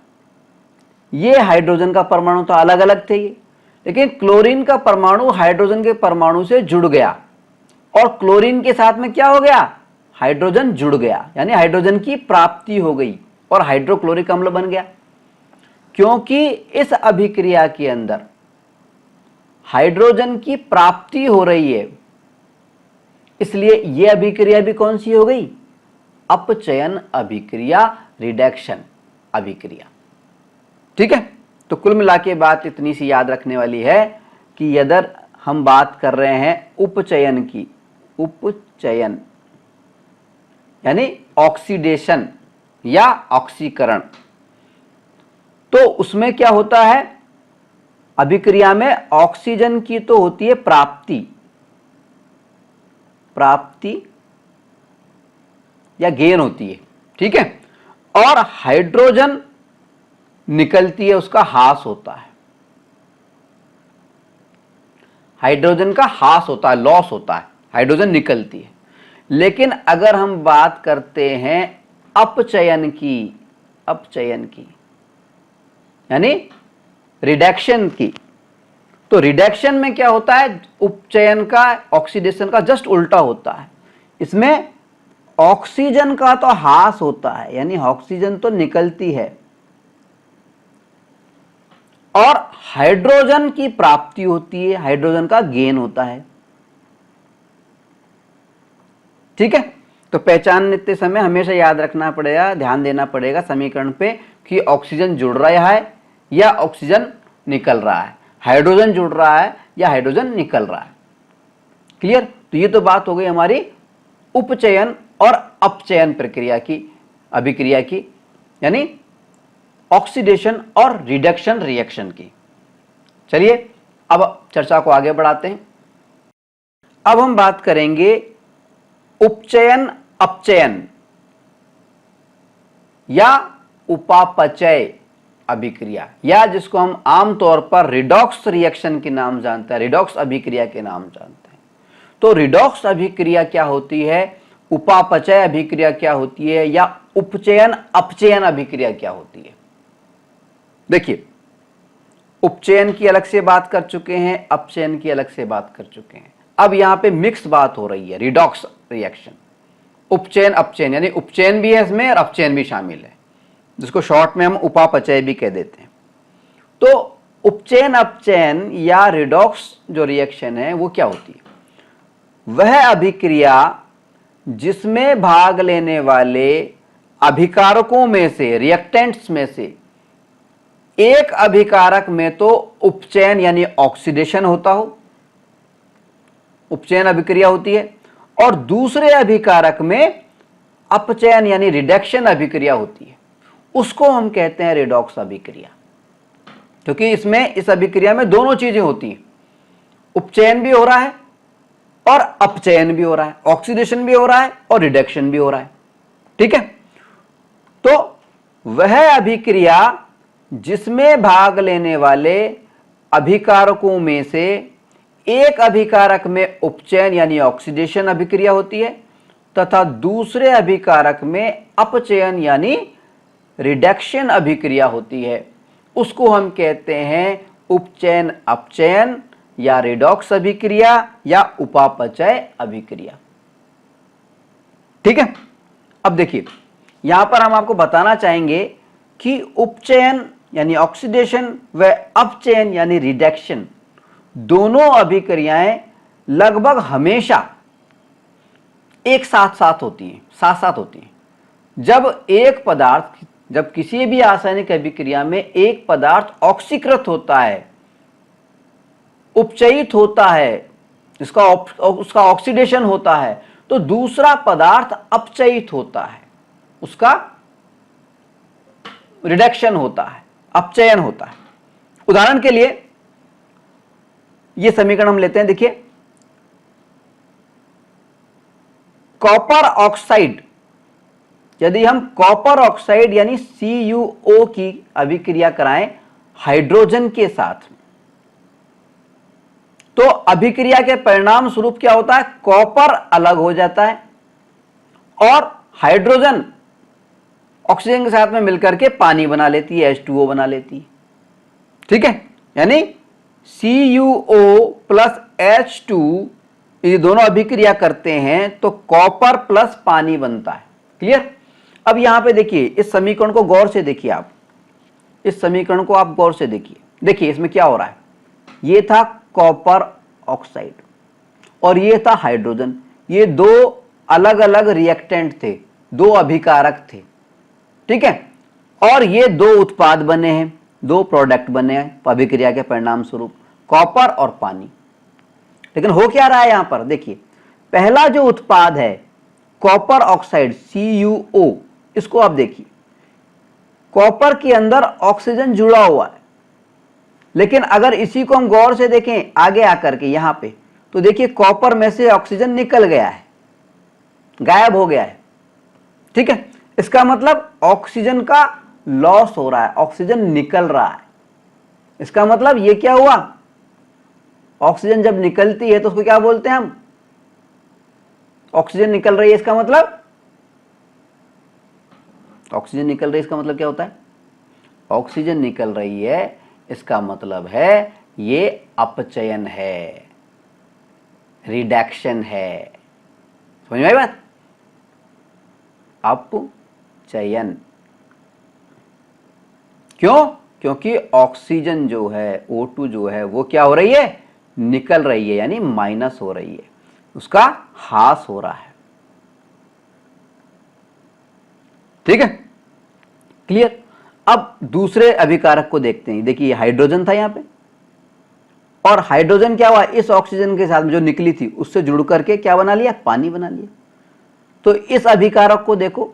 ये हाइड्रोजन का परमाणु था, अलग अलग थे ये, लेकिन क्लोरीन का परमाणु हाइड्रोजन के परमाणु से जुड़ गया और क्लोरीन के साथ में क्या हो गया? हाइड्रोजन जुड़ गया, यानी हाइड्रोजन की प्राप्ति हो गई और हाइड्रोक्लोरिक अम्ल बन गया। क्योंकि इस अभिक्रिया के अंदर हाइड्रोजन की प्राप्ति हो रही है इसलिए ये अभिक्रिया भी कौन सी हो गई? अपचयन अभिक्रिया, रिडक्शन अभिक्रिया। ठीक है, तो कुल मिला के बात इतनी सी याद रखने वाली है कि यदि हम बात कर रहे हैं उपचयन की, उपचयन यानी ऑक्सीडेशन या ऑक्सीकरण, तो उसमें क्या होता है? अभिक्रिया में ऑक्सीजन की तो होती है प्राप्ति, प्राप्ति या गेन होती है, ठीक है, और हाइड्रोजन निकलती है, उसका हास होता है, हाइड्रोजन का हास होता है, लॉस होता है, हाइड्रोजन निकलती है। लेकिन अगर हम बात करते हैं अपचयन की, अपचयन की यानी रिडक्शन की, तो रिडक्शन में क्या होता है? उपचयन का, ऑक्सीडेशन का जस्ट उल्टा होता है। इसमें ऑक्सीजन का तो हास होता है, यानी ऑक्सीजन तो निकलती है और हाइड्रोजन की प्राप्ति होती है, हाइड्रोजन का गेन होता है। ठीक है, तो पहचानते समय हमेशा याद रखना पड़ेगा, ध्यान देना पड़ेगा समीकरण पे कि ऑक्सीजन जुड़ रहा है या ऑक्सीजन निकल रहा है, हाइड्रोजन जुड़ रहा है या हाइड्रोजन निकल रहा है। क्लियर? तो ये तो बात हो गई हमारी उपचयन और अपचयन प्रक्रिया की, अभिक्रिया की, यानी ऑक्सीडेशन और रिडक्शन रिएक्शन की। चलिए अब चर्चा को आगे बढ़ाते हैं। अब हम बात करेंगे उपचयन अपचयन या उपापचय अभिक्रिया, या जिसको हम आमतौर पर रिडॉक्स रिएक्शन के नाम जानते हैं, रिडॉक्स अभिक्रिया के नाम जानते हैं। तो रिडॉक्स अभिक्रिया क्या होती है, उपापचय अभिक्रिया क्या होती है, या उपचयन अपचयन अभिक्रिया क्या होती है? देखिए, उपचयन की अलग से बात कर चुके हैं, अपचयन की अलग से बात कर चुके हैं। अब यहां पे मिक्स बात हो रही है, रिडॉक्स रिएक्शन, उपचयन अपचयन, यानी उपचयन भी है इसमें और अपचयन भी शामिल है, जिसको शॉर्ट में हम उपापचय भी कह देते हैं। तो उपचयन अपचयन या रिडॉक्स जो रिएक्शन है वो क्या होती है? वह अभिक्रिया जिसमें भाग लेने वाले अभिकारकों में से, रिएक्टेंट्स में से एक अभिकारक में तो उपचयन यानी ऑक्सीडेशन होता हो, उपचयन अभिक्रिया होती है, और दूसरे अभिकारक में अपचयन यानी रिडक्शन अभिक्रिया होती है, उसको हम कहते हैं रिडॉक्स अभिक्रिया। क्योंकि इसमें, इस अभिक्रिया में दोनों चीजें होती हैं, उपचयन भी हो रहा है और अपचयन भी हो रहा है, ऑक्सीडेशन भी हो रहा है और रिडक्शन भी हो रहा है। ठीक है, तो वह अभिक्रिया जिसमें भाग लेने वाले अभिकारकों में से एक अभिकारक में उपचयन यानी ऑक्सीडेशन अभिक्रिया होती है तथा दूसरे अभिकारक में अपचयन यानी रिडक्शन अभिक्रिया होती है, उसको हम कहते हैं उपचयन अपचयन या रिडॉक्स अभिक्रिया या उपापचय अभिक्रिया। ठीक है, अब देखिए यहां पर हम आपको बताना चाहेंगे कि उपचयन यानी ऑक्सीडेशन व अपचयन यानी रिडक्शन दोनों अभिक्रियाएं लगभग हमेशा एक साथ साथ होती हैं, साथ साथ होती हैं। जब एक पदार्थ, जब किसी भी रासायनिक अभिक्रिया में एक पदार्थ ऑक्सीकृत होता है, उपचयित होता है, उसका ऑक्सीडेशन होता है, तो दूसरा पदार्थ अपचयित होता है, उसका रिडक्शन होता है, अपचयन होता है। उदाहरण के लिए यह समीकरण हम लेते हैं, देखिए, कॉपर ऑक्साइड, यदि हम कॉपर ऑक्साइड यानी CuO की अभिक्रिया कराएं हाइड्रोजन के साथ, तो अभिक्रिया के परिणाम स्वरूप क्या होता है? कॉपर अलग हो जाता है और हाइड्रोजन ऑक्सीजन के साथ में मिलकर के पानी बना लेती है, H2O बना लेती है। ठीक है, यानी CuO प्लस H2 ये दोनों अभिक्रिया करते हैं तो कॉपर प्लस पानी बनता है। क्लियर? अब यहां पे देखिए, इस समीकरण को गौर से देखिए, आप इस समीकरण को आप गौर से देखिए, देखिए इसमें क्या हो रहा है। ये था कॉपर ऑक्साइड और ये था हाइड्रोजन, ये दो अलग अलग रिएक्टेंट थे, दो अभिकारक थे, ठीक है, और ये दो उत्पाद बने हैं, दो प्रोडक्ट बने हैं अभिक्रिया के परिणाम स्वरूप, कॉपर और पानी। लेकिन हो क्या रहा है यहां पर, देखिए पहला जो उत्पाद है कॉपर ऑक्साइड CuO, इसको आप देखिए कॉपर के अंदर ऑक्सीजन जुड़ा हुआ है, लेकिन अगर इसी को हम गौर से देखें आगे आकर के यहां पे, तो देखिए कॉपर में से ऑक्सीजन निकल गया है, गायब हो गया है, ठीक है। इसका मतलब ऑक्सीजन का लॉस हो रहा है, ऑक्सीजन निकल रहा है। इसका मतलब ये क्या हुआ, ऑक्सीजन जब निकलती है तो उसको क्या बोलते हैं हम, ऑक्सीजन निकल रही है, इसका मतलब ऑक्सीजन निकल रही है, इसका मतलब क्या होता है, ऑक्सीजन निकल रही है इसका मतलब है ये अपचयन है, रिडक्शन है। समझ में आई बात, अपचयन। क्यों, क्योंकि ऑक्सीजन जो है O2 जो है वो क्या हो रही है, निकल रही है, यानी माइनस हो रही है, उसका ह्रास हो रहा है, ठीक है, क्लियर। अब दूसरे अभिकारक को देखते हैं। देखिए हाइड्रोजन था यहां पे, और हाइड्रोजन क्या हुआ, इस ऑक्सीजन के साथ में जो निकली थी उससे जुड़ करके क्या बना लिया, पानी बना लिया। तो इस अभिकारक को देखो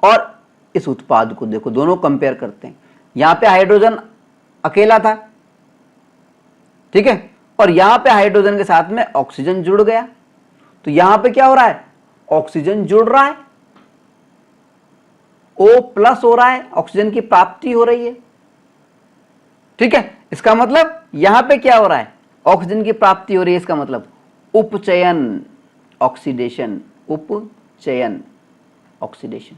और इस उत्पाद को देखो, दोनों कंपेयर करते हैं। यहां पे हाइड्रोजन अकेला था, ठीक है, और यहां पे हाइड्रोजन के साथ में ऑक्सीजन जुड़ गया, तो यहां पे क्या हो रहा है, ऑक्सीजन जुड़ रहा है, O+ हो रहा है, ऑक्सीजन की प्राप्ति हो रही है, ठीक है। इसका मतलब यहां पे क्या हो रहा है, ऑक्सीजन की प्राप्ति हो रही है, इसका मतलब उपचयन, ऑक्सीडेशन, उपचयन, ऑक्सीडेशन,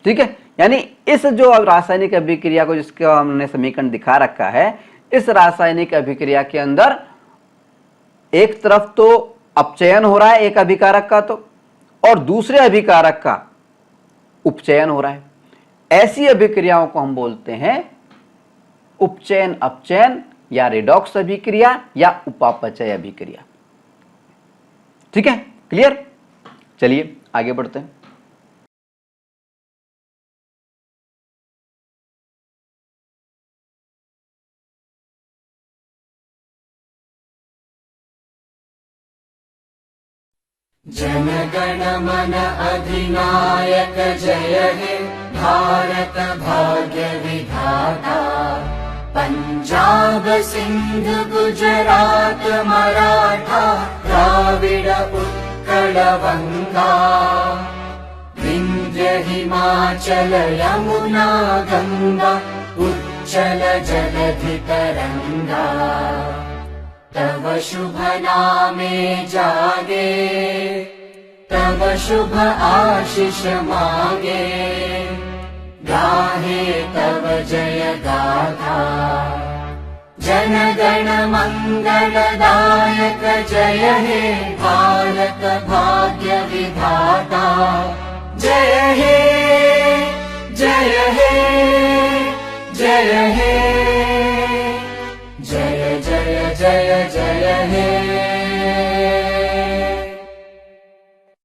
ठीक है। यानी इस जो रासायनिक अभिक्रिया को जिसका हमने समीकरण दिखा रखा है, इस रासायनिक अभिक्रिया के अंदर एक तरफ तो अपचयन हो रहा है एक अभिकारक का, तो और दूसरे अभिकारक का उपचयन हो रहा है। ऐसी अभिक्रियाओं को हम बोलते हैं उपचयन अपचयन, या रिडॉक्स अभिक्रिया, या उपापचय अभिक्रिया, ठीक है, क्लियर। चलिए आगे बढ़ते हैं। जनगण मन अधिनायक जय हे भारत भाग्य विधाता। पंजाब सिंध गुजरात मराठा द्राविड उत्कल गंगा। विंध्य हिमाचल यमुना गंगा उच्चल जलधि तरंगा। तव शुभ नामे जागे तव शुभ आशीष मागे। गाहे तव जय गाथा जन गण मंगलदायक जय हे भारत भाग्य विधाता। जय हे जय हे जय हे जय जय जय जय हे।